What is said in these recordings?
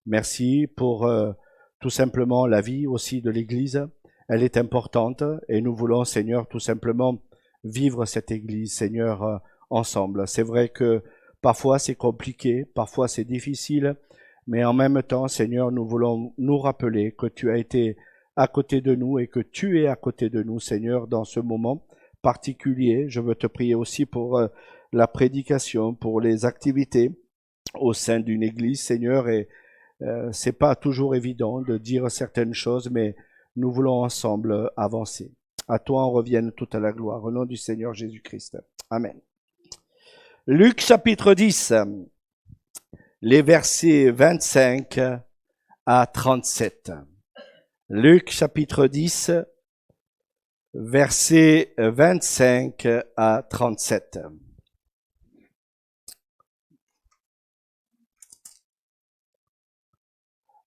Merci pour tout simplement la vie aussi de l'Église. Elle est importante et nous voulons, Seigneur, tout simplement vivre cette Église, Seigneur, ensemble. C'est vrai que parfois c'est compliqué, parfois c'est difficile, mais en même temps, Seigneur, nous voulons nous rappeler que tu as été à côté de nous et que tu es à côté de nous, Seigneur, dans ce moment particulier. Je veux te prier aussi pour la prédication, pour les activités au sein d'une église, Seigneur, et c'est pas toujours évident de dire certaines choses, mais nous voulons ensemble avancer. À toi en revienne toute la gloire, au nom du Seigneur Jésus-Christ. Amen. Luc chapitre 10, les versets 25 à 37. Luc chapitre 10, versets 25 à 37.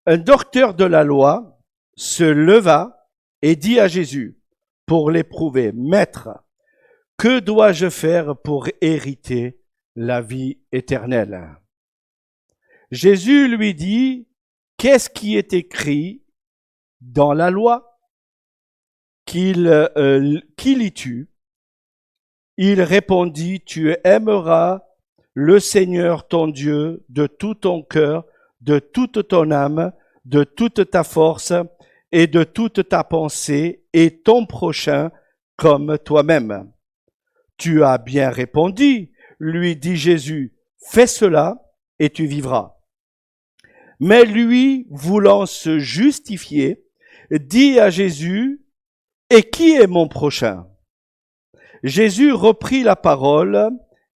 Un docteur de la loi se leva et dit à Jésus, pour l'éprouver, « Maître, que dois-je faire pour hériter la vie éternelle ?» Jésus lui dit, « Qu'est-ce qui est écrit dans la loi? Qui lis-tu » Il répondit, « Tu aimeras le Seigneur ton Dieu de tout ton cœur, de toute ton âme, de toute ta force et de toute ta pensée, et ton prochain comme toi-même. » Tu as bien répondu, lui dit Jésus, fais cela et tu vivras. Mais lui, voulant se justifier, dit à Jésus, et qui est mon prochain? Jésus reprit la parole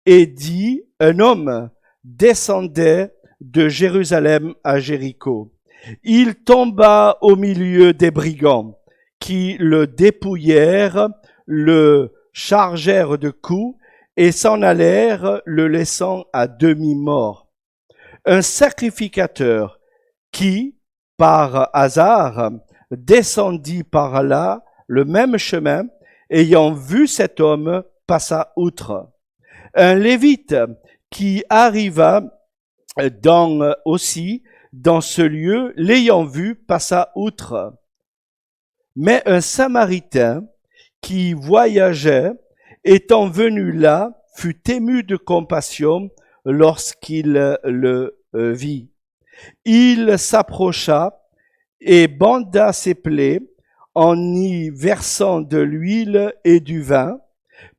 et dit, un homme descendait de Jérusalem à Jéricho. Il tomba au milieu des brigands qui le dépouillèrent, le chargèrent de coups et s'en allèrent, le laissant à demi-mort. Un sacrificateur qui, par hasard, descendit par là le même chemin, ayant vu cet homme, passa outre. Un lévite qui arriva aussi dans ce lieu, l'ayant vu, passa outre. Mais un Samaritain qui voyageait, étant venu là, fut ému de compassion lorsqu'il le vit. Il s'approcha et banda ses plaies en y versant de l'huile et du vin,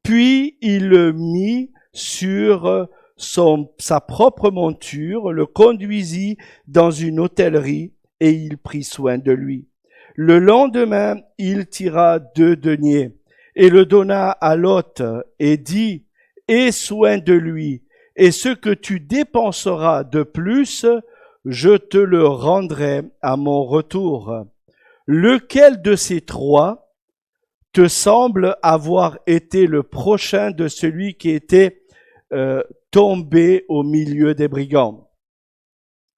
puis il le mit sur sa propre monture, le conduisit dans une hôtellerie et il prit soin de lui. Le lendemain, il tira 2 deniers et le donna à l'hôte et dit, « Aie soin de lui, et ce que tu dépenseras de plus, je te le rendrai à mon retour. » Lequel de ces 3 te semble avoir été le prochain de celui qui était tombé au milieu des brigands?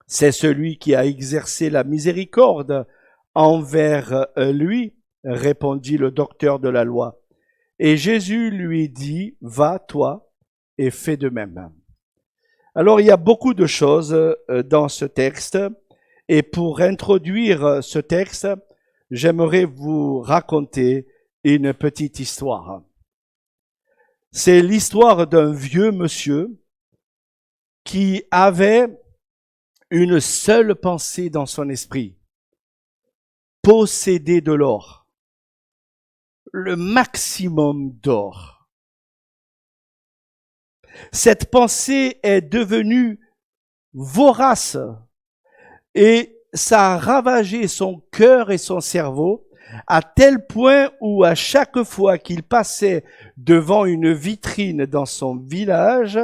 C'est celui qui a exercé la miséricorde envers lui, répondit le docteur de la loi. Et Jésus lui dit, va toi et fais de même. Alors il y a beaucoup de choses dans ce texte, et pour introduire ce texte, j'aimerais vous raconter une petite histoire. C'est l'histoire d'un vieux monsieur qui avait une seule pensée dans son esprit: posséder de l'or, le maximum d'or. Cette pensée est devenue vorace et ça a ravagé son cœur et son cerveau à tel point où à chaque fois qu'il passait devant une vitrine dans son village,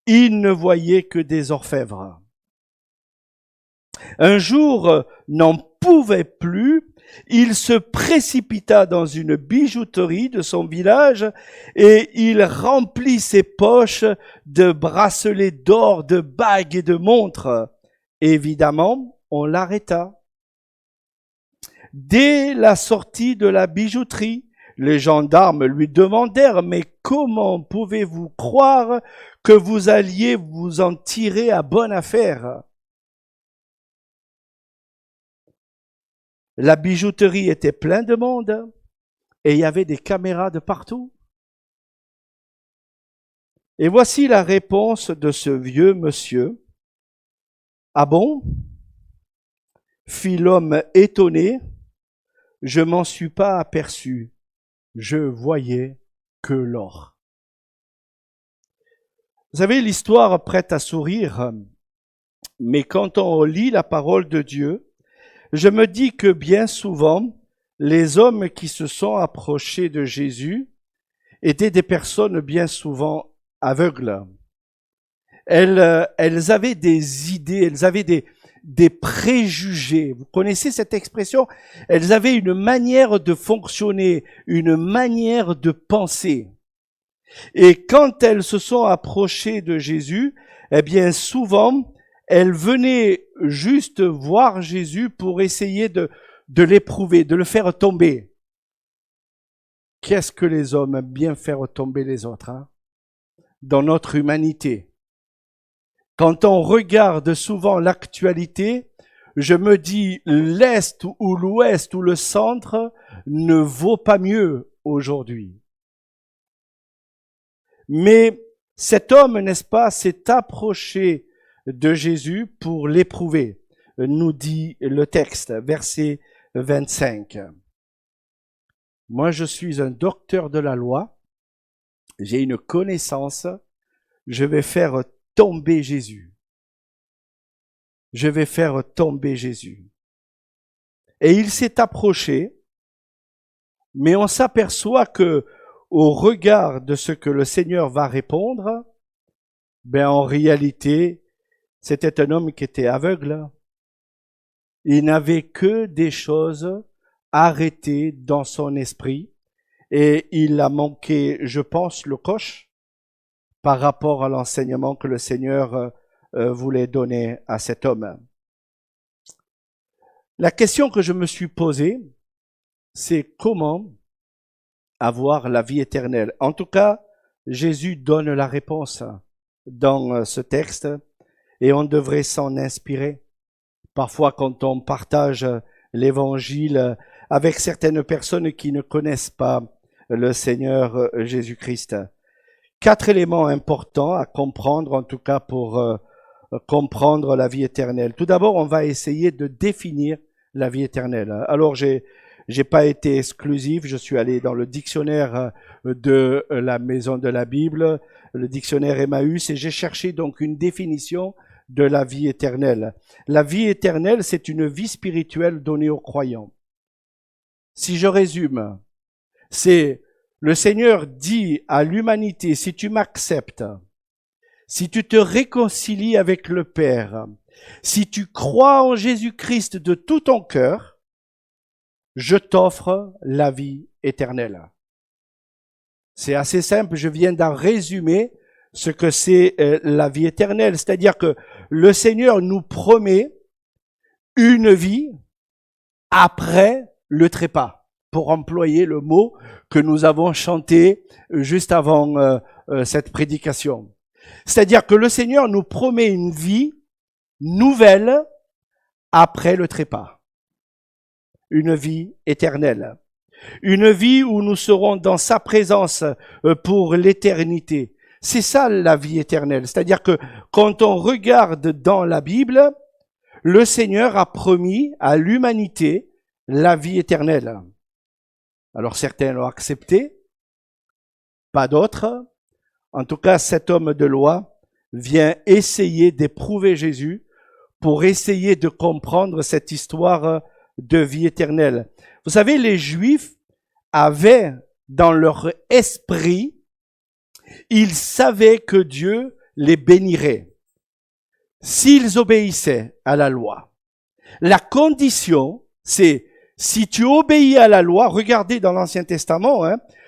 il ne voyait que des orfèvres. Un jour, n'en pouvait plus, il se précipita dans une bijouterie de son village et il remplit ses poches de bracelets d'or, de bagues et de montres. Évidemment, on l'arrêta. Dès la sortie de la bijouterie, les gendarmes lui demandèrent « Mais comment pouvez-vous croire que vous alliez vous en tirer à bonne affaire ?» La bijouterie était pleine de monde et il y avait des caméras de partout. Et voici la réponse de ce vieux monsieur. Ah bon? Fit l'homme étonné. Je m'en suis pas aperçu. Je voyais que l'or. Vous savez, l'histoire prête à sourire, mais quand on lit la parole de Dieu, je me dis que bien souvent, les hommes qui se sont approchés de Jésus étaient des personnes bien souvent aveugles. Elles avaient des idées, elles avaient des préjugés. Vous connaissez cette expression? Elles avaient une manière de fonctionner, une manière de penser. Et quand elles se sont approchées de Jésus, eh bien souvent, elles venaient juste voir Jésus pour essayer de l'éprouver, de le faire tomber. Qu'est-ce que les hommes aiment bien faire tomber les autres, hein? Dans notre humanité. Quand on regarde souvent l'actualité, je me dis l'Est ou l'Ouest ou le centre ne vaut pas mieux aujourd'hui. Mais cet homme, n'est-ce pas, s'est approché de Jésus pour l'éprouver, nous dit le texte, verset 25. Moi, je suis un docteur de la loi, j'ai une connaissance, je vais faire tomber Jésus. Je vais faire tomber Jésus. Et il s'est approché, mais on s'aperçoit que, au regard de ce que le Seigneur va répondre, ben en réalité, c'était un homme qui était aveugle. Il n'avait que des choses arrêtées dans son esprit et il a manqué, je pense, le coche par rapport à l'enseignement que le Seigneur voulait donner à cet homme. La question que je me suis posée, c'est comment avoir la vie éternelle. En tout cas, Jésus donne la réponse dans ce texte et on devrait s'en inspirer. Parfois, quand on partage l'évangile avec certaines personnes qui ne connaissent pas le Seigneur Jésus-Christ. 4 éléments importants à comprendre, en tout cas pour comprendre la vie éternelle. Tout d'abord, on va essayer de définir la vie éternelle. Alors, j'ai pas été exclusif, je suis allé dans le dictionnaire de la Maison de la Bible, le dictionnaire Emmaüs, et j'ai cherché donc une définition de la vie éternelle. La vie éternelle, c'est une vie spirituelle donnée aux croyants. Si je résume, c'est le Seigneur dit à l'humanité, si tu m'acceptes, si tu te réconcilies avec le Père, si tu crois en Jésus-Christ de tout ton cœur, je t'offre la vie éternelle. C'est assez simple, je viens d'en résumer ce que c'est la vie éternelle. C'est-à-dire que le Seigneur nous promet une vie après le trépas, pour employer le mot que nous avons chanté juste avant cette prédication. C'est-à-dire que le Seigneur nous promet une vie nouvelle après le trépas. Une vie éternelle. Une vie où nous serons dans sa présence pour l'éternité. C'est ça la vie éternelle. C'est-à-dire que quand on regarde dans la Bible, le Seigneur a promis à l'humanité la vie éternelle. Alors certains l'ont accepté, pas d'autres. En tout cas, cet homme de loi vient essayer d'éprouver Jésus pour essayer de comprendre cette histoire de vie éternelle. Vous savez, les Juifs avaient dans leur esprit, ils savaient que Dieu les bénirait s'ils obéissaient à la loi. La condition, c'est si tu obéis à la loi, regardez dans l'Ancien Testament,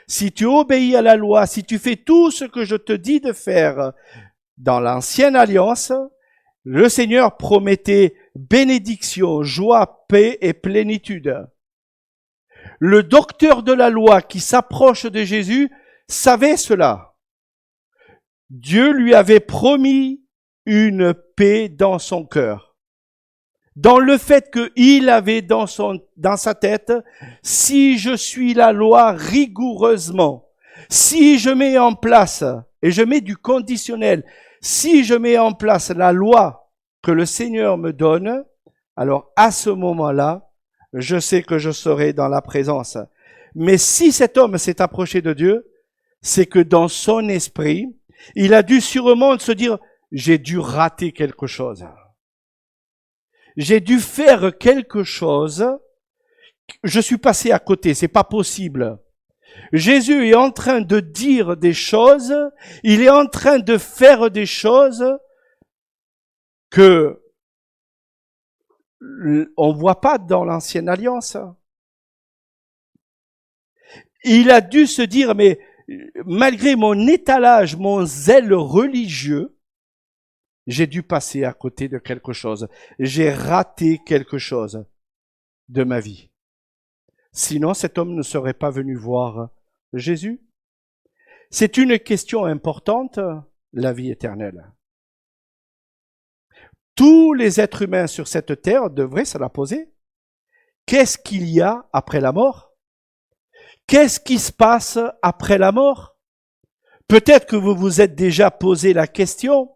si tu obéis à la loi, si tu fais tout ce que je te dis de faire dans l'Ancienne Alliance, le Seigneur promettait bénédiction, joie, paix et plénitude. Le docteur de la loi qui s'approche de Jésus savait cela. Dieu lui avait promis une paix dans son cœur. dans le fait qu'il avait dans sa tête, si je suis la loi rigoureusement, si je mets en place, et je mets du conditionnel, si je mets en place la loi que le Seigneur me donne, alors à ce moment-là, je sais que je serai dans la présence. Mais si cet homme s'est approché de Dieu, c'est que dans son esprit, il a dû sûrement se dire, j'ai dû rater quelque chose. J'ai dû faire quelque chose. Je suis passé à côté, c'est pas possible. Jésus est en train de dire des choses, il est en train de faire des choses que on voit pas dans l'ancienne alliance. Il a dû se dire, mais malgré mon étalage, mon zèle religieux, j'ai dû passer à côté de quelque chose. J'ai raté quelque chose de ma vie. Sinon, cet homme ne serait pas venu voir Jésus. C'est une question importante, la vie éternelle. Tous les êtres humains sur cette terre devraient se la poser. Qu'est-ce qu'il y a après la mort? Qu'est-ce qui se passe après la mort? Peut-être que vous vous êtes déjà posé la question.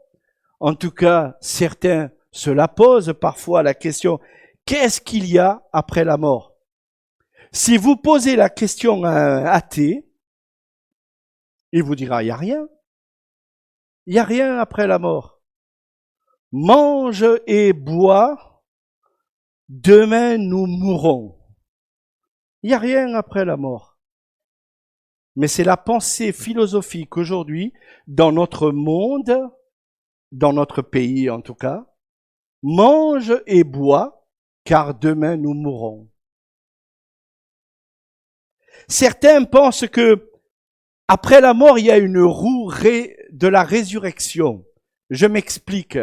En tout cas, certains se la posent parfois la question, qu'est-ce qu'il y a après la mort? Si vous posez la question à un athée, il vous dira, il n'y a rien. Il n'y a rien après la mort. Mange et bois, demain nous mourrons. Il n'y a rien après la mort. Mais c'est la pensée philosophique aujourd'hui, dans notre monde, dans notre pays en tout cas, mange et bois, car demain nous mourrons. Certains pensent que après la mort, il y a une roue de la résurrection. Je m'explique.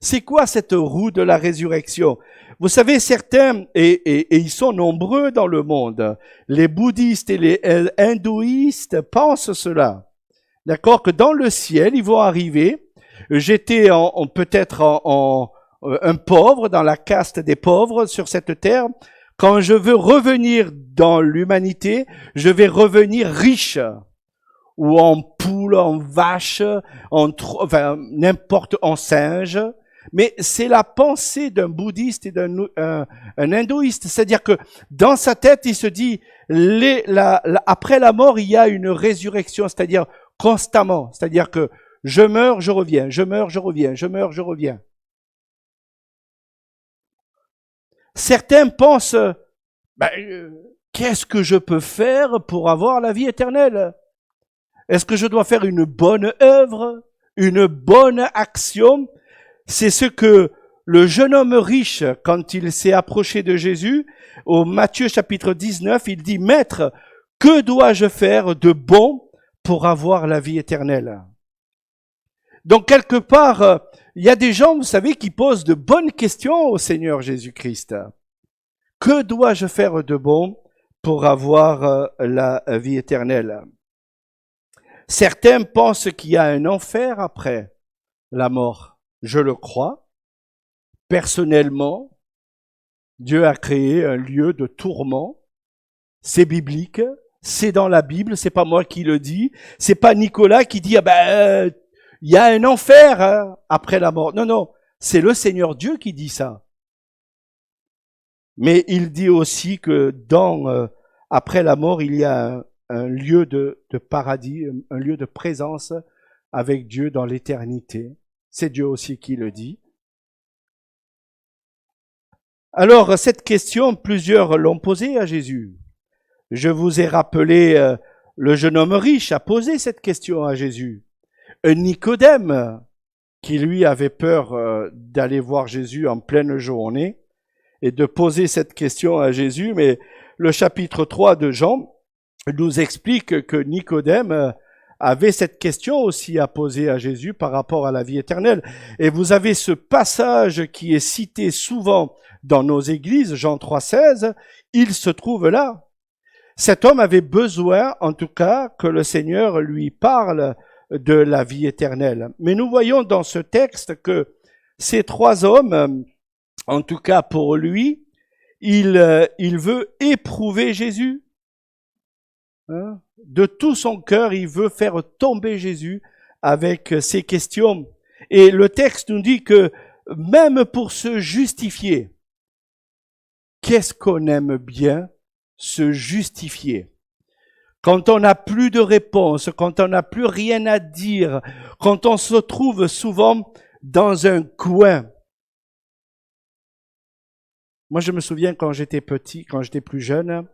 C'est quoi cette roue de la résurrection? Vous savez, certains, et ils sont nombreux dans le monde, les bouddhistes et les hindouistes pensent cela. D'accord? Que dans le ciel, ils vont arriver. J'étais peut-être un pauvre, dans la caste des pauvres sur cette terre. Quand je veux revenir dans l'humanité, je vais revenir riche. Ou en poule, en vache, n'importe, en singe. Mais c'est la pensée d'un bouddhiste et d'un hindouiste. C'est-à-dire que dans sa tête, il se dit, après la mort, il y a une résurrection, c'est-à-dire constamment. C'est-à-dire que je meurs, je reviens, je meurs, je reviens, je meurs, je reviens. Certains pensent, qu'est-ce que je peux faire pour avoir la vie éternelle? Est-ce que je dois faire une bonne œuvre, une bonne action? C'est ce que le jeune homme riche, quand il s'est approché de Jésus, au Matthieu chapitre 19, il dit, Maître, que dois-je faire de bon pour avoir la vie éternelle? Donc quelque part, il y a des gens, vous savez, qui posent de bonnes questions au Seigneur Jésus-Christ. Que dois-je faire de bon pour avoir la vie éternelle? Certains pensent qu'il y a un enfer après la mort. Je le crois. Personnellement, Dieu a créé un lieu de tourment. C'est biblique. C'est dans la Bible. C'est pas moi qui le dis. C'est pas Nicolas qui dit, il y a un enfer après la mort. Non, non. C'est le Seigneur Dieu qui dit ça. Mais il dit aussi que après la mort, il y a un lieu de paradis, un lieu de présence avec Dieu dans l'éternité. C'est Dieu aussi qui le dit. Alors, cette question, plusieurs l'ont posée à Jésus. Je vous ai rappelé, le jeune homme riche a posé cette question à Jésus. Nicodème, qui lui avait peur d'aller voir Jésus en pleine journée et de poser cette question à Jésus, mais le chapitre 3 de Jean nous explique que Nicodème avait cette question aussi à poser à Jésus par rapport à la vie éternelle. Et vous avez ce passage qui est cité souvent dans nos églises, Jean 3,16, il se trouve là. Cet homme avait besoin, en tout cas, que le Seigneur lui parle de la vie éternelle. Mais nous voyons dans ce texte que ces trois hommes En tout cas, pour lui, il veut éprouver Jésus. Hein. De tout son cœur, il veut faire tomber Jésus avec ses questions. Et le texte nous dit que même pour se justifier, qu'est-ce qu'on aime bien se justifier? Quand on n'a plus de réponse, quand on n'a plus rien à dire, quand on se trouve souvent dans un coin. Moi, je me souviens quand j'étais petit, quand j'étais plus jeune,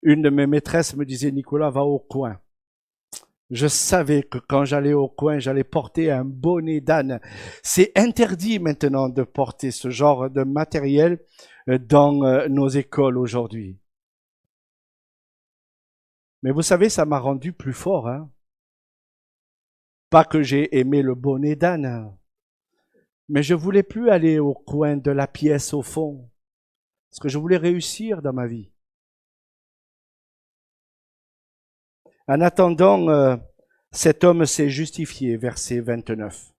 une de mes maîtresses me disait, Nicolas, va au coin. Je savais que quand j'allais au coin, j'allais porter un bonnet d'âne. C'est interdit maintenant de porter ce genre de matériel dans nos écoles aujourd'hui. Mais vous savez, ça m'a rendu plus fort. Hein. Pas que j'ai aimé le bonnet d'âne, mais je voulais plus aller au coin de la pièce au fond, parce que je voulais réussir dans ma vie. En attendant, cet homme s'est justifié, verset 29.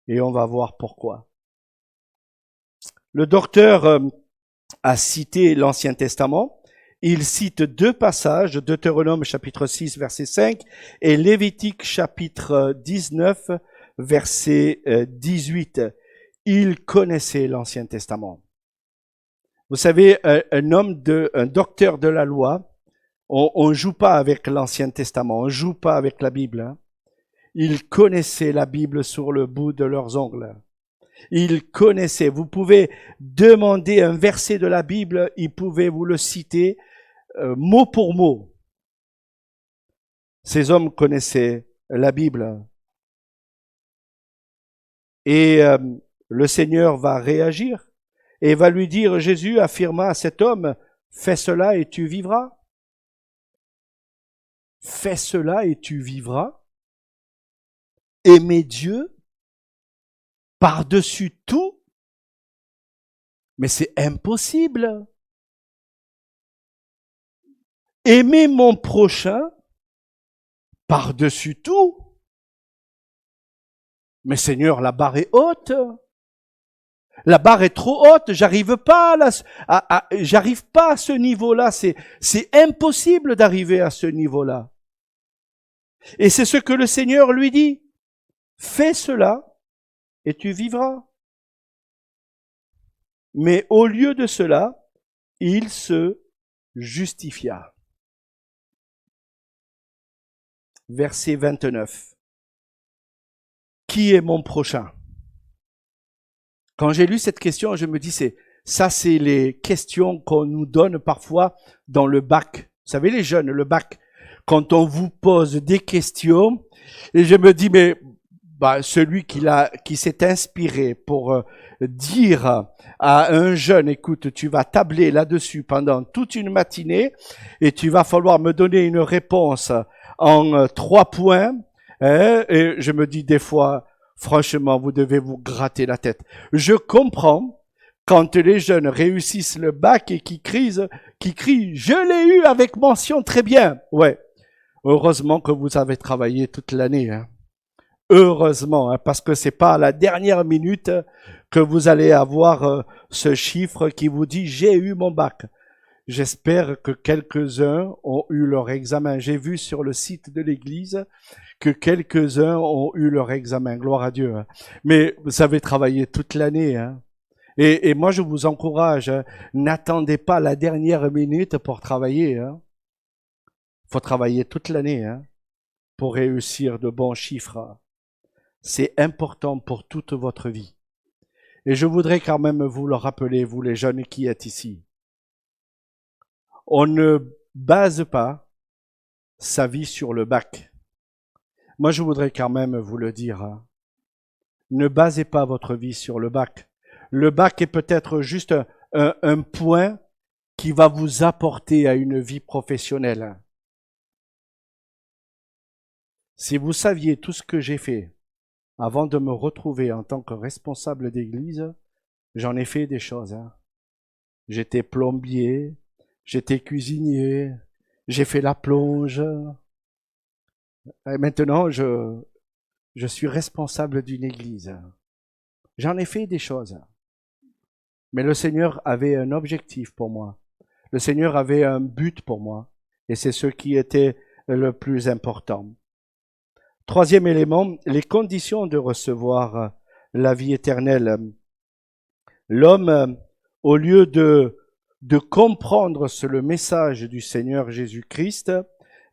Et on va voir pourquoi. Le docteur a cité l'Ancien Testament. Il cite deux passages, Deutéronome chapitre 6, verset 5, et Lévitique chapitre 19, verset 18. Il connaissait l'Ancien Testament. Vous savez, un docteur de la loi, on joue pas avec l'Ancien Testament, on joue pas avec la Bible. Hein. Ils connaissaient la Bible sur le bout de leurs ongles. Ils connaissaient. Vous pouvez demander un verset de la Bible, ils pouvaient vous le citer mot pour mot. Ces hommes connaissaient la Bible. Et le Seigneur va réagir et va lui dire, Jésus affirma à cet homme, fais cela et tu vivras. Fais cela et tu vivras. Aimer Dieu par-dessus tout. Mais c'est impossible. Aimer mon prochain par-dessus tout. Mais Seigneur, la barre est haute. La barre est trop haute, j'arrive pas j'arrive pas à ce niveau-là, c'est impossible d'arriver à ce niveau-là. Et c'est ce que le Seigneur lui dit. Fais cela et tu vivras. Mais au lieu de cela, il se justifia. Verset 29. Qui est mon prochain? Quand j'ai lu cette question, je me dis, c'est les questions qu'on nous donne parfois dans le bac. Vous savez, les jeunes, le bac, quand on vous pose des questions, et je me dis, mais celui qui s'est inspiré pour dire à un jeune, écoute, tu vas tabler là-dessus pendant toute une matinée et tu vas falloir me donner une réponse en 3 points. Hein, et je me dis des fois, franchement, vous devez vous gratter la tête. Je comprends quand les jeunes réussissent le bac et qui crient, je l'ai eu avec mention très bien. Ouais. Heureusement que vous avez travaillé toute l'année. Hein. Heureusement, hein, parce que c'est pas à la dernière minute que vous allez avoir ce chiffre qui vous dit j'ai eu mon bac. J'espère que quelques-uns ont eu leur examen. J'ai vu sur le site de l'église que quelques-uns ont eu leur examen. Gloire à Dieu. Hein. Mais vous avez travaillé toute l'année. Hein. Et moi, je vous encourage, hein, n'attendez pas la dernière minute pour travailler. Hein. Faut travailler toute l'année hein, pour réussir de bons chiffres. C'est important pour toute votre vie. Et je voudrais quand même vous le rappeler, vous les jeunes qui êtes ici. On ne base pas sa vie sur le bac. Moi, je voudrais quand même vous le dire. Hein. Ne basez pas votre vie sur le bac. Le bac est peut-être juste un point qui va vous apporter à une vie professionnelle. Si vous saviez tout ce que j'ai fait avant de me retrouver en tant que responsable d'église, j'en ai fait des choses. Hein. J'étais plombier, j'étais cuisinier, j'ai fait la plonge. Et maintenant, je suis responsable d'une église. J'en ai fait des choses. Mais le Seigneur avait un objectif pour moi. Le Seigneur avait un but pour moi. Et c'est ce qui était le plus important. Troisième élément, les conditions de recevoir la vie éternelle. L'homme, au lieu de comprendre le message du Seigneur Jésus-Christ,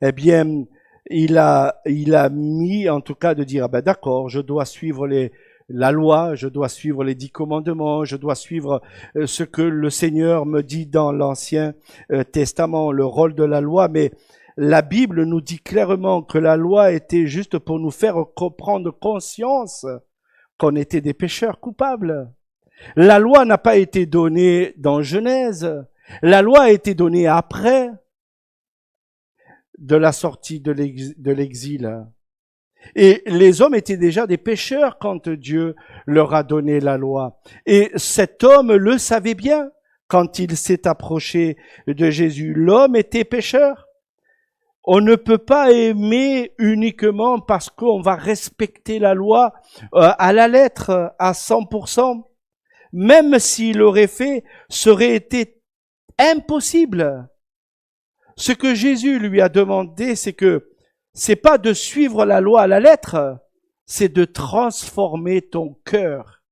eh bien, il a mis, en tout cas, de dire, ah ben d'accord, je dois suivre la loi, je dois suivre les 10 commandements, je dois suivre ce que le Seigneur me dit dans l'Ancien Testament, le rôle de la loi, mais la Bible nous dit clairement que la loi était juste pour nous faire prendre conscience qu'on était des pécheurs coupables. La loi n'a pas été donnée dans Genèse. La loi a été donnée après de la sortie de l'exil. Et les hommes étaient déjà des pécheurs quand Dieu leur a donné la loi. Et cet homme le savait bien quand il s'est approché de Jésus. L'homme était pécheur. On ne peut pas aimer uniquement parce qu'on va respecter la loi à la lettre, à 100%. Même s'il l'aurait fait, ça aurait été impossible. Ce que Jésus lui a demandé, c'est pas de suivre la loi à la lettre, c'est de transformer ton cœur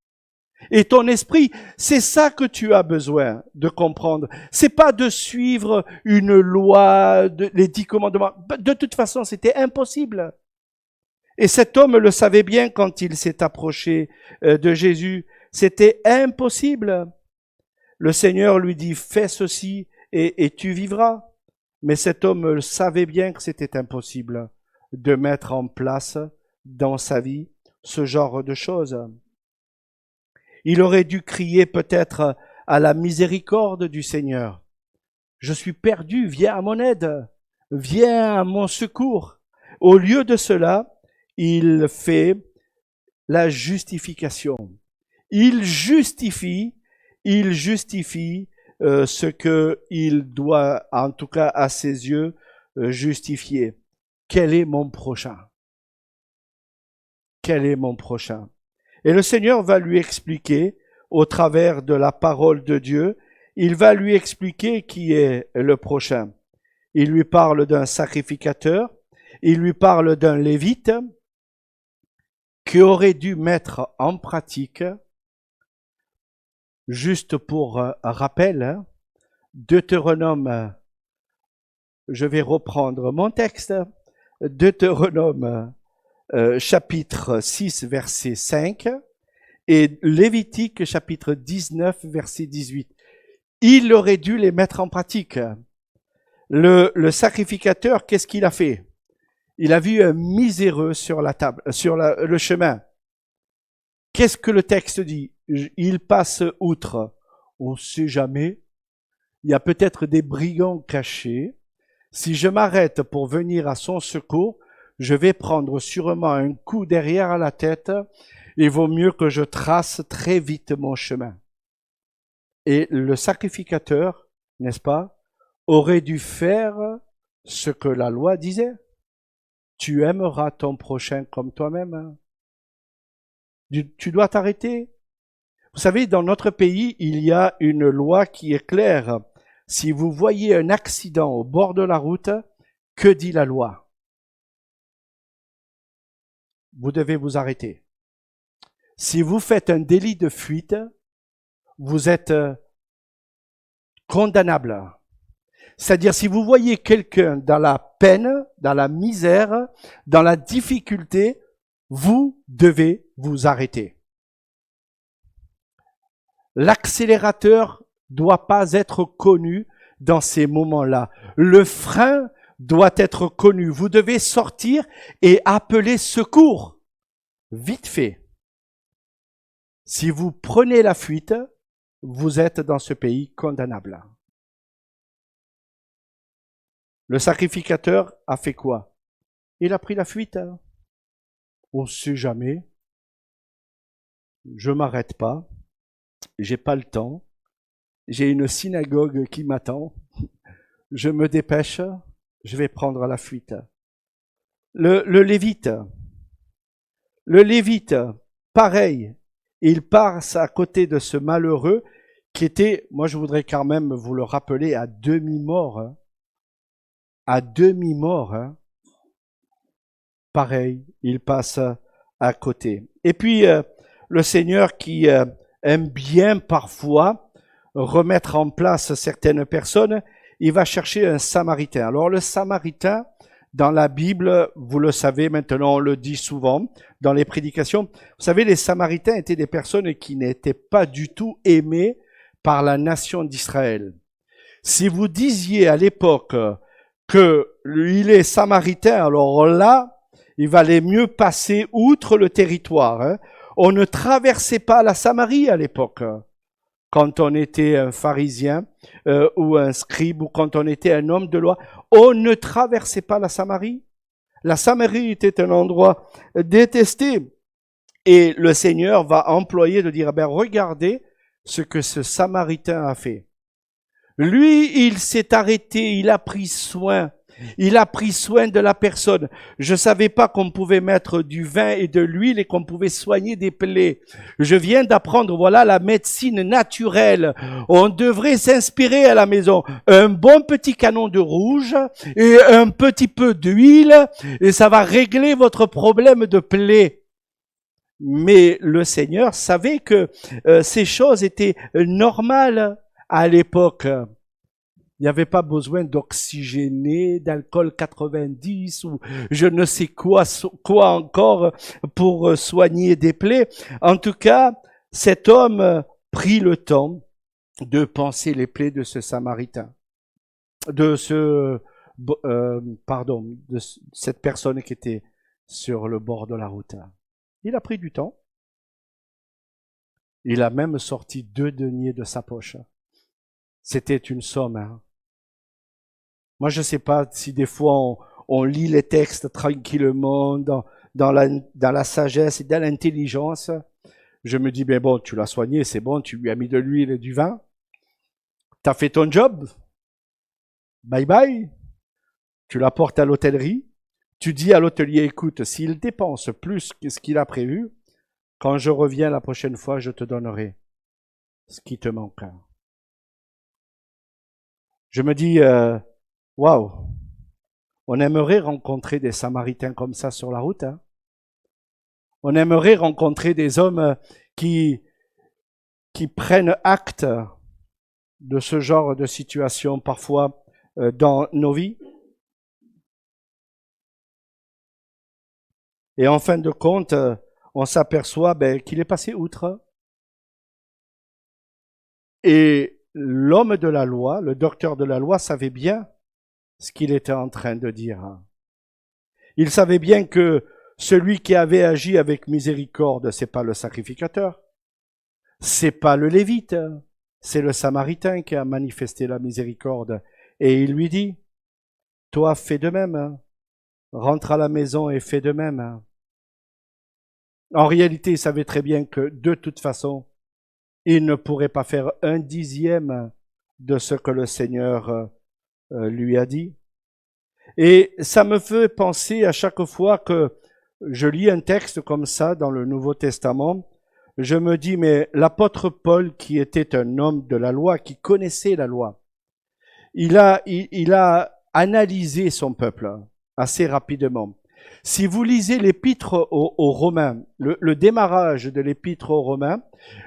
et ton esprit. C'est ça que tu as besoin de comprendre. C'est pas de suivre une loi, les 10 commandements. De toute façon, c'était impossible. Et cet homme le savait bien quand il s'est approché de Jésus. C'était impossible. Le Seigneur lui dit, fais ceci et tu vivras. Mais cet homme savait bien que c'était impossible de mettre en place dans sa vie ce genre de choses. Il aurait dû crier peut-être à la miséricorde du Seigneur. Je suis perdu, viens à mon aide, viens à mon secours. Au lieu de cela, il fait la justification. Il justifie ce qu'il doit, en tout cas à ses yeux, justifier. Quel est mon prochain? Quel est mon prochain? Et le Seigneur va lui expliquer, au travers de la parole de Dieu, il va lui expliquer qui est le prochain. Il lui parle d'un sacrificateur, il lui parle d'un lévite qui aurait dû mettre en pratique, juste pour rappel, Deutéronome, je vais reprendre mon texte, Deutéronome chapitre 6 verset 5 et Lévitique chapitre 19 verset 18. Il aurait dû les mettre en pratique. Le sacrificateur, qu'est-ce qu'il a fait? Il a vu un miséreux sur la table, sur le chemin. Qu'est-ce que le texte dit? Il passe outre. On ne sait jamais. Il y a peut-être des brigands cachés. Si je m'arrête pour venir à son secours, je vais prendre sûrement un coup derrière à la tête. Il vaut mieux que je trace très vite mon chemin. Et le sacrificateur, n'est-ce pas, aurait dû faire ce que la loi disait. Tu aimeras ton prochain comme toi-même. Tu dois t'arrêter. Vous savez, dans notre pays, il y a une loi qui est claire. Si vous voyez un accident au bord de la route, que dit la loi? Vous devez vous arrêter. Si vous faites un délit de fuite, vous êtes condamnable. C'est-à-dire, si vous voyez quelqu'un dans la peine, dans la misère, dans la difficulté, vous devez vous arrêter. L'accélérateur doit pas être connu dans ces moments-là. Le frein doit être connu. Vous devez sortir et appeler secours. Vite fait. Si vous prenez la fuite, vous êtes dans ce pays condamnable. Le sacrificateur a fait quoi? Il a pris la fuite. On ne sait jamais. Je m'arrête pas. J'ai pas le temps. J'ai une synagogue qui m'attend. Je me dépêche. Je vais prendre la fuite. Le Lévite, pareil. Il passe à côté de ce malheureux qui était, moi je voudrais quand même vous le rappeler, à demi-mort. Hein. À demi-mort. Hein. Pareil, il passe à côté. Et puis, le Seigneur qui aime bien parfois remettre en place certaines personnes, il va chercher un Samaritain. Alors le Samaritain, dans la Bible, vous le savez maintenant, on le dit souvent dans les prédications, vous savez, les Samaritains étaient des personnes qui n'étaient pas du tout aimées par la nation d'Israël. Si vous disiez à l'époque qu'il est Samaritain, alors là, il valait mieux passer outre le territoire. Hein. On ne traversait pas la Samarie à l'époque. Quand on était un pharisien ou un scribe ou quand on était un homme de loi, on ne traversait pas la Samarie. La Samarie était un endroit détesté. Et le Seigneur va employer de dire, ben regardez ce que ce Samaritain a fait. Lui, il s'est arrêté, il a pris soin. Il a pris soin de la personne. Je savais pas qu'on pouvait mettre du vin et de l'huile et qu'on pouvait soigner des plaies. Je viens d'apprendre, voilà, la médecine naturelle. On devrait s'inspirer à la maison. Un bon petit canon de rouge et un petit peu d'huile et ça va régler votre problème de plaies. Mais le Seigneur savait que ces choses étaient normales à l'époque. Il n'y avait pas besoin d'oxygéner, d'alcool 90 ou je ne sais quoi encore pour soigner des plaies. En tout cas, cet homme prit le temps de panser les plaies de ce Samaritain, de cette personne qui était sur le bord de la route. Il a pris du temps. Il a même sorti 2 deniers de sa poche. C'était une somme. Hein. Moi, je ne sais pas si des fois on lit les textes tranquillement dans la sagesse et dans l'intelligence. Je me dis, ben bon, tu l'as soigné, c'est bon, tu lui as mis de l'huile et du vin. Tu as fait ton job. Bye bye. Tu l'apportes à l'hôtellerie. Tu dis à l'hôtelier, écoute, s'il dépense plus que ce qu'il a prévu, quand je reviens la prochaine fois, je te donnerai ce qui te manque. Je me dis, waouh, on aimerait rencontrer des Samaritains comme ça sur la route. Hein. On aimerait rencontrer des hommes qui prennent acte de ce genre de situation parfois dans nos vies. Et en fin de compte, on s'aperçoit qu'il est passé outre. Et l'homme de la loi, le docteur de la loi, savait bien ce qu'il était en train de dire. Il savait bien que celui qui avait agi avec miséricorde, c'est pas le sacrificateur, c'est pas le lévite, c'est le samaritain qui a manifesté la miséricorde. Et il lui dit, toi fais de même, rentre à la maison et fais de même. En réalité, il savait très bien que de toute façon, il ne pourrait pas faire 1/10 de ce que le Seigneur lui a dit. Et ça me fait penser à chaque fois que je lis un texte comme ça dans le Nouveau Testament, je me dis, mais l'apôtre Paul, qui était un homme de la loi, qui connaissait la loi, il a analysé son peuple assez rapidement. Si vous lisez l'épître aux Romains, le démarrage de l'épître aux Romains,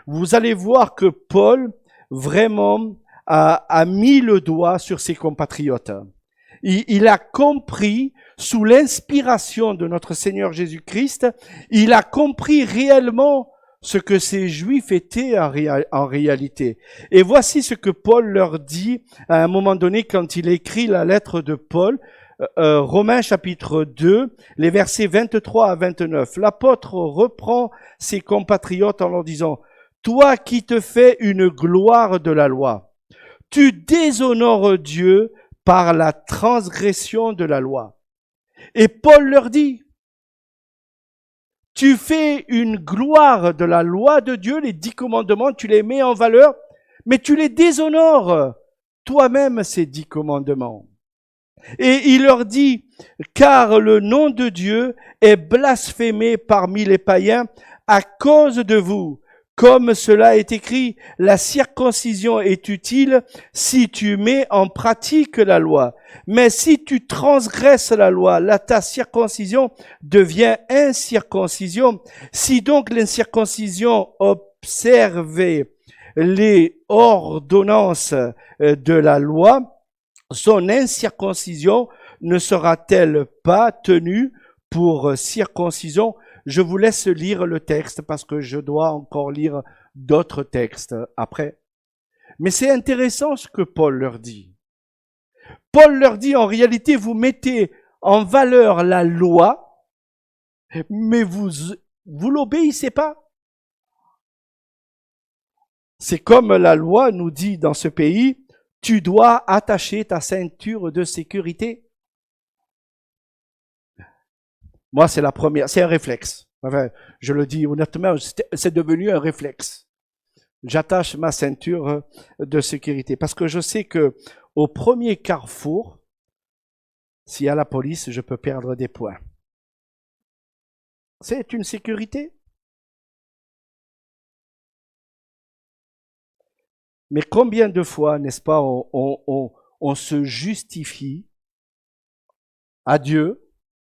vous allez voir que Paul vraiment a mis le doigt sur ses compatriotes. Il a compris, sous l'inspiration de notre Seigneur Jésus-Christ, il a compris réellement ce que ces Juifs étaient en réalité. Et voici ce que Paul leur dit à un moment donné quand il écrit la lettre de Paul, Romains chapitre 2, les versets 23 à 29. L'apôtre reprend ses compatriotes en leur disant, « Toi qui te fais une gloire de la loi, tu déshonores Dieu par la transgression de la loi. » Et Paul leur dit, tu fais une gloire de la loi de Dieu, les 10 commandements, tu les mets en valeur, mais tu les déshonores toi-même, ces 10 commandements. Et il leur dit, car le nom de Dieu est blasphémé parmi les païens à cause de vous. Comme cela est écrit, la circoncision est utile si tu mets en pratique la loi. Mais si tu transgresses la loi, ta circoncision devient incirconcision. Si donc l'incirconcision observait les ordonnances de la loi, son incirconcision ne sera-t-elle pas tenue pour circoncision? Je vous laisse lire le texte parce que je dois encore lire d'autres textes après. Mais c'est intéressant ce que Paul leur dit. Paul leur dit, en réalité, vous mettez en valeur la loi, mais vous l'obéissez pas. C'est comme la loi nous dit dans ce pays, tu dois attacher ta ceinture de sécurité. Moi, c'est la première, c'est un réflexe. Enfin, je le dis honnêtement, c'est devenu un réflexe. J'attache ma ceinture de sécurité parce que je sais que au premier carrefour, s'il y a la police, je peux perdre des points. C'est une sécurité. Mais combien de fois, n'est-ce pas, on se justifie à Dieu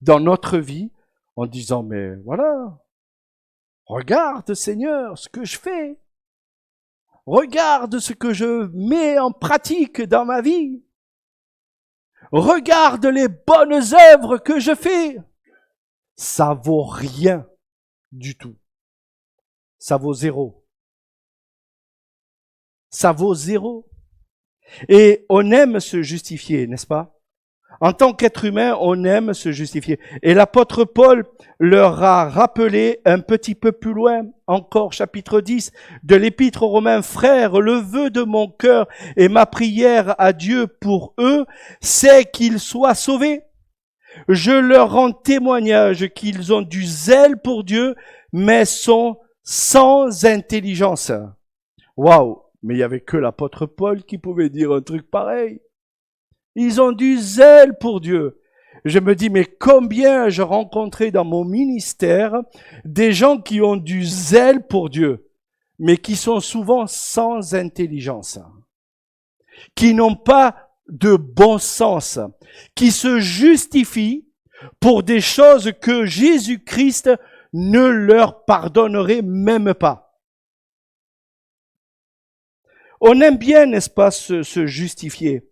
dans notre vie en disant, mais voilà, regarde Seigneur ce que je fais. Regarde ce que je mets en pratique dans ma vie. Regarde les bonnes œuvres que je fais. Ça vaut rien du tout. Ça vaut zéro. Ça vaut zéro. Et on aime se justifier, n'est-ce pas? En tant qu'être humain, on aime se justifier. Et l'apôtre Paul leur a rappelé un petit peu plus loin, encore chapitre 10 de l'Épître aux Romains, frères, le vœu de mon cœur et ma prière à Dieu pour eux, c'est qu'ils soient sauvés. Je leur rends témoignage qu'ils ont du zèle pour Dieu, mais sont sans intelligence. Waouh! Mais il n'y avait que l'apôtre Paul qui pouvait dire un truc pareil. Ils ont du zèle pour Dieu. Je me dis, mais combien j'ai rencontré dans mon ministère des gens qui ont du zèle pour Dieu, mais qui sont souvent sans intelligence, qui n'ont pas de bon sens, qui se justifient pour des choses que Jésus-Christ ne leur pardonnerait même pas. On aime bien, n'est-ce pas, se justifier.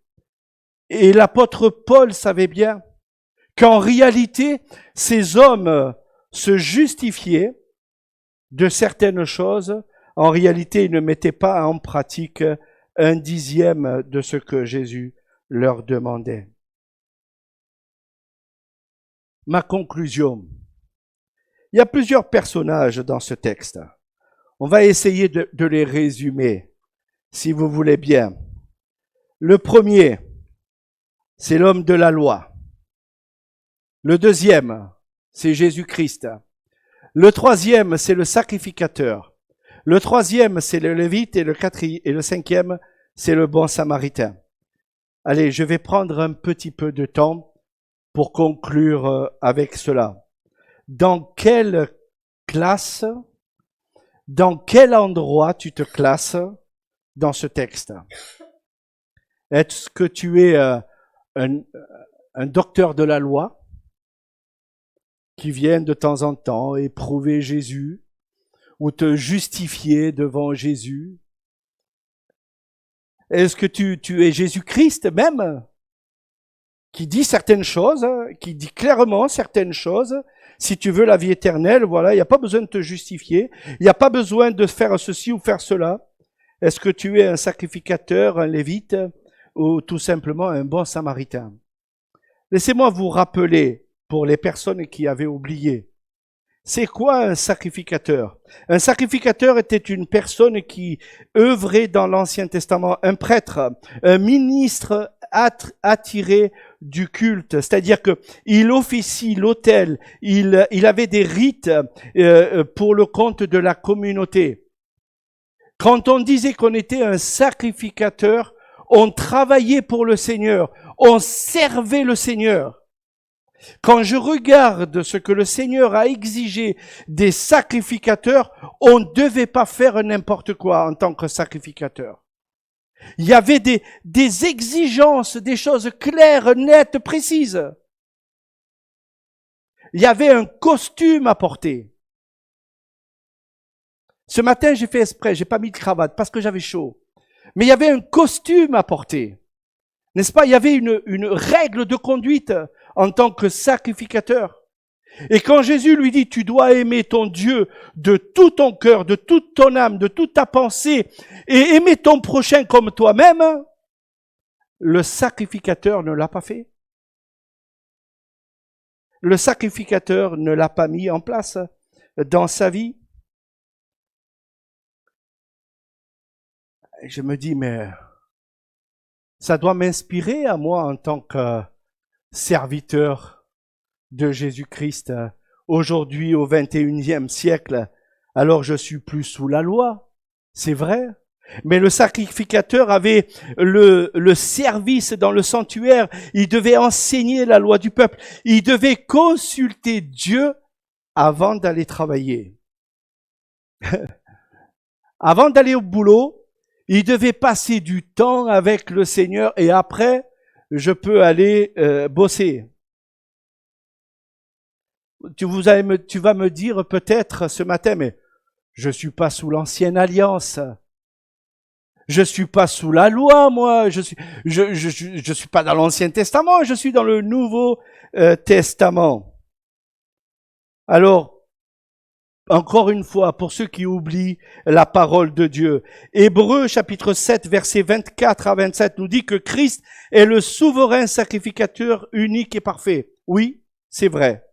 Et l'apôtre Paul savait bien qu'en réalité, ces hommes se justifiaient de certaines choses. En réalité, ils ne mettaient pas en pratique un dixième de ce que Jésus leur demandait. Ma conclusion. Il y a plusieurs personnages dans ce texte. On va essayer de les résumer, si vous voulez bien. Le premier, c'est l'homme de la loi. Le deuxième, c'est Jésus-Christ. Le troisième, c'est le sacrificateur. Le troisième, c'est le lévite et le cinquième, c'est le bon samaritain. Allez, je vais prendre un petit peu de temps pour conclure avec cela. Dans quelle classe, dans quel endroit tu te classes dans ce texte? Est-ce que tu es un docteur de la loi qui vient de temps en temps éprouver Jésus ou te justifier devant Jésus? Est-ce que tu es Jésus-Christ même qui dit certaines choses, qui dit clairement certaines choses? Si tu veux la vie éternelle, voilà, il n'y a pas besoin de te justifier, il n'y a pas besoin de faire ceci ou faire cela. Est-ce que tu es un sacrificateur, un lévite ou tout simplement un bon samaritain? Laissez-moi vous rappeler, pour les personnes qui avaient oublié, c'est quoi un sacrificateur? Un sacrificateur était une personne qui œuvrait dans l'Ancien Testament, un prêtre, un ministre attiré du culte, c'est-à-dire que il officie l'autel, il avait des rites pour le compte de la communauté. Quand on disait qu'on était un sacrificateur, on travaillait pour le Seigneur, on servait le Seigneur. Quand je regarde ce que le Seigneur a exigé des sacrificateurs, on ne devait pas faire n'importe quoi en tant que sacrificateur. Il y avait des exigences, des choses claires, nettes, précises. Il y avait un costume à porter. Ce matin, j'ai fait exprès, j'ai pas mis de cravate parce que j'avais chaud. Mais il y avait un costume à porter. N'est-ce pas? Il y avait une règle de conduite en tant que sacrificateur. Et quand Jésus lui dit, tu dois aimer ton Dieu de tout ton cœur, de toute ton âme, de toute ta pensée, et aimer ton prochain comme toi-même, le sacrificateur ne l'a pas fait. Le sacrificateur ne l'a pas mis en place dans sa vie. Et je me dis, mais ça doit m'inspirer à moi en tant que serviteur de Jésus-Christ aujourd'hui au 21e siècle. Alors je suis plus sous la loi, c'est vrai. Mais le sacrificateur avait le service dans le sanctuaire. Il devait enseigner la loi du peuple. Il devait consulter Dieu avant d'aller travailler. Avant d'aller au boulot, il devait passer du temps avec le Seigneur et après, je peux aller bosser. Tu vas me dire peut-être ce matin, mais je suis pas sous l'ancienne alliance. Je suis pas sous la loi, moi. Je suis pas dans l'Ancien Testament. Je suis dans le Nouveau Testament. Alors, encore une fois, pour ceux qui oublient la parole de Dieu, Hébreux chapitre 7, versets 24 à 27 nous dit que Christ est le souverain sacrificateur unique et parfait. Oui, c'est vrai.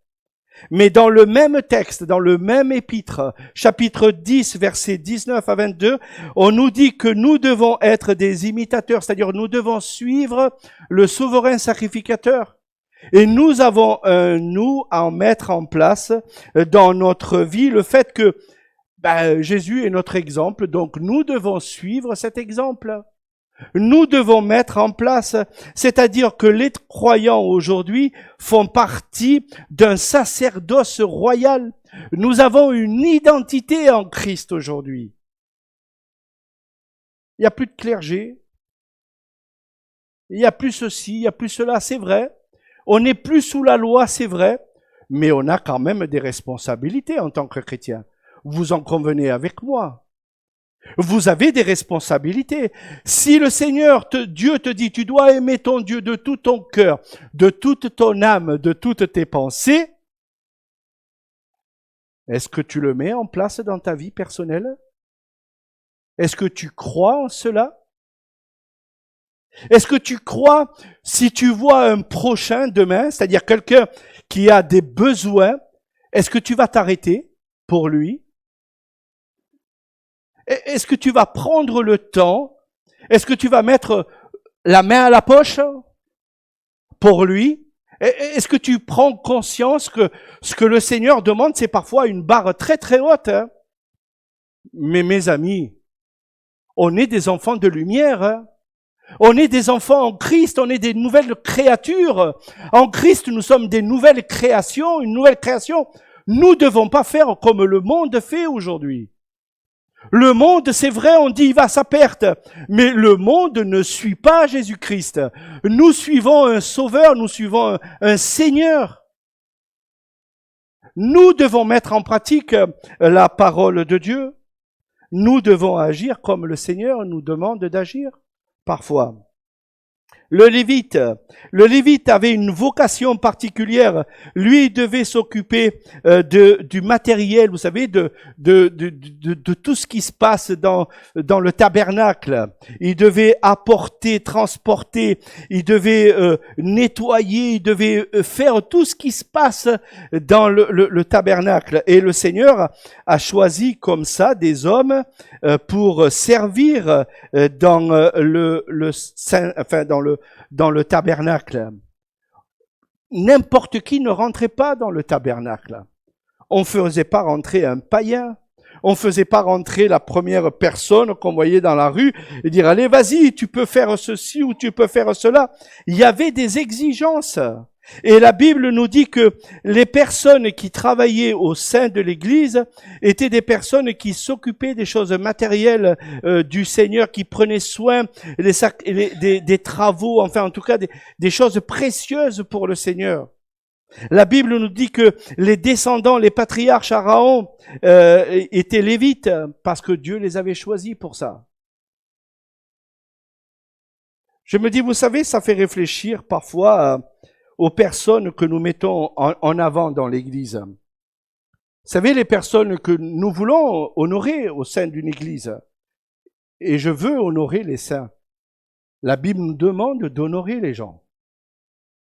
Mais dans le même texte, dans le même épître, chapitre 10, versets 19 à 22, on nous dit que nous devons être des imitateurs, c'est-à-dire nous devons suivre le souverain sacrificateur. Et nous avons nous à mettre en place dans notre vie le fait que Jésus est notre exemple, donc nous devons suivre cet exemple. Nous devons mettre en place, c'est-à-dire que les croyants aujourd'hui font partie d'un sacerdoce royal. Nous avons une identité en Christ aujourd'hui. Il n'y a plus de clergé, il n'y a plus ceci, il n'y a plus cela, c'est vrai. On n'est plus sous la loi, c'est vrai, mais on a quand même des responsabilités en tant que chrétien. Vous en convenez avec moi. Vous avez des responsabilités. Si le Seigneur, Dieu te dit, tu dois aimer ton Dieu de tout ton cœur, de toute ton âme, de toutes tes pensées, est-ce que tu le mets en place dans ta vie personnelle? Est-ce que tu crois en cela? Est-ce que tu crois, si tu vois un prochain demain, c'est-à-dire quelqu'un qui a des besoins, est-ce que tu vas t'arrêter pour lui? Est-ce que tu vas prendre le temps? Est-ce que tu vas mettre la main à la poche pour lui? Est-ce que tu prends conscience que ce que le Seigneur demande, c'est parfois une barre très très haute, hein? Mais mes amis, on est des enfants de lumière, hein? On est des enfants en Christ, on est des nouvelles créatures. En Christ, nous sommes des nouvelles créations, une nouvelle création. Nous ne devons pas faire comme le monde fait aujourd'hui. Le monde, c'est vrai, on dit il va à sa perte, mais le monde ne suit pas Jésus-Christ. Nous suivons un sauveur, nous suivons un Seigneur. Nous devons mettre en pratique la parole de Dieu. Nous devons agir comme le Seigneur nous demande d'agir parfois. Le Lévite avait une vocation particulière. Lui, il devait s'occuper du matériel, vous savez, de tout ce qui se passe dans le tabernacle. Il devait apporter, transporter, il devait nettoyer, il devait faire tout ce qui se passe dans le tabernacle. Et le Seigneur a choisi comme ça des hommes pour servir dans dans le tabernacle. N'importe qui ne rentrait pas dans le tabernacle. On ne faisait pas rentrer un païen. On ne faisait pas rentrer la première personne qu'on voyait dans la rue et dire « Allez, vas-y, tu peux faire ceci ou tu peux faire cela ». Il y avait des exigences. Et la Bible nous dit que les personnes qui travaillaient au sein de l'Église étaient des personnes qui s'occupaient des choses matérielles du Seigneur, qui prenaient soin des travaux, enfin en tout cas des choses précieuses pour le Seigneur. La Bible nous dit que les descendants, les patriarches Aaron étaient lévites parce que Dieu les avait choisis pour ça. Je me dis, vous savez, ça fait réfléchir parfois aux personnes que nous mettons en avant dans l'Église. Vous savez, les personnes que nous voulons honorer au sein d'une Église. Et je veux honorer les saints. La Bible nous demande d'honorer les gens.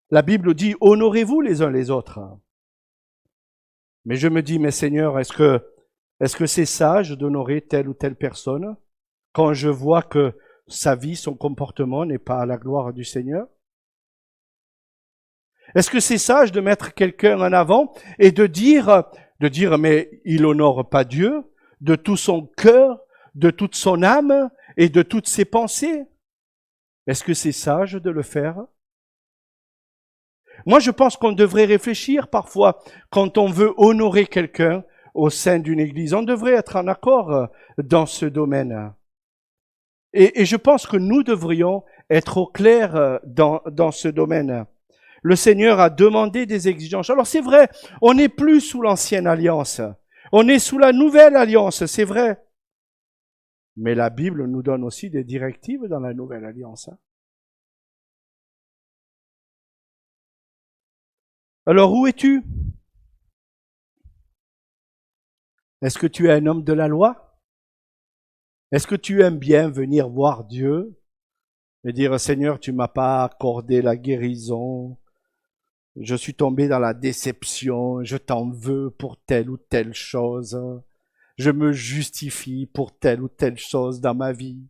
La Bible dit, honorez-vous les uns les autres. Mais je me dis, mais Seigneur, est-ce que c'est sage d'honorer telle ou telle personne quand je vois que sa vie, son comportement n'est pas à la gloire du Seigneur? Est-ce que c'est sage de mettre quelqu'un en avant et de dire, mais il honore pas Dieu de tout son cœur, de toute son âme et de toutes ses pensées? Est-ce que c'est sage de le faire? Moi, je pense qu'on devrait réfléchir parfois quand on veut honorer quelqu'un au sein d'une église. On devrait être en accord dans ce domaine. Et je pense que nous devrions être au clair dans ce domaine. Le Seigneur a demandé des exigences. Alors c'est vrai, on n'est plus sous l'ancienne alliance. On est sous la nouvelle alliance, c'est vrai. Mais la Bible nous donne aussi des directives dans la nouvelle alliance. Alors où es-tu? Est-ce que tu es un homme de la loi? Est-ce que tu aimes bien venir voir Dieu et dire, Seigneur, tu m'as pas accordé la guérison, je suis tombé dans la déception, je t'en veux pour telle ou telle chose, je me justifie pour telle ou telle chose dans ma vie.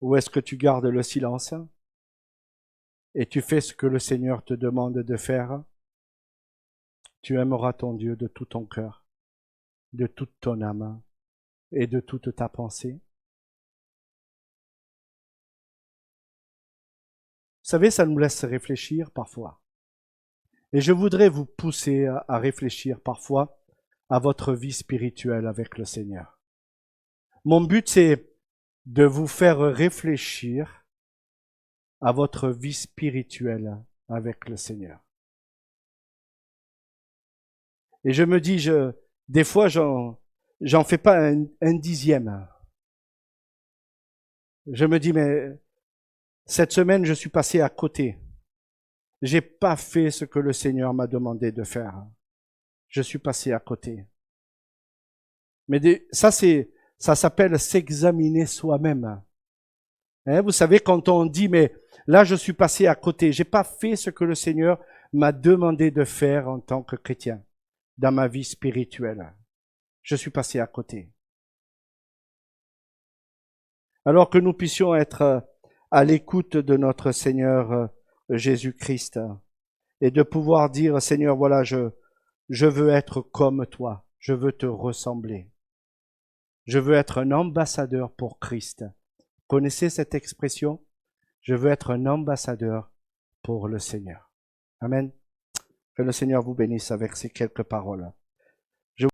Ou est-ce que tu gardes le silence et tu fais ce que le Seigneur te demande de faire? Tu aimeras ton Dieu de tout ton cœur, de toute ton âme et de toute ta pensée. Vous savez, ça nous laisse réfléchir parfois. Et je voudrais vous pousser à réfléchir parfois à votre vie spirituelle avec le Seigneur. Mon but, c'est de vous faire réfléchir à votre vie spirituelle avec le Seigneur. Et je me dis, des fois, j'en fais pas un dixième. Je me dis, mais cette semaine, je suis passé à côté. J'ai pas fait ce que le Seigneur m'a demandé de faire. Je suis passé à côté. Mais ça s'appelle s'examiner soi-même. Hein, vous savez, quand on dit, mais là, je suis passé à côté, j'ai pas fait ce que le Seigneur m'a demandé de faire en tant que chrétien, dans ma vie spirituelle. Je suis passé à côté. Alors que nous puissions être à l'écoute de notre Seigneur Jésus-Christ et de pouvoir dire, Seigneur, voilà, je veux être comme toi, je veux te ressembler. Je veux être un ambassadeur pour Christ. Connaissez cette expression? Je veux être un ambassadeur pour le Seigneur. Amen. Que le Seigneur vous bénisse avec ces quelques paroles.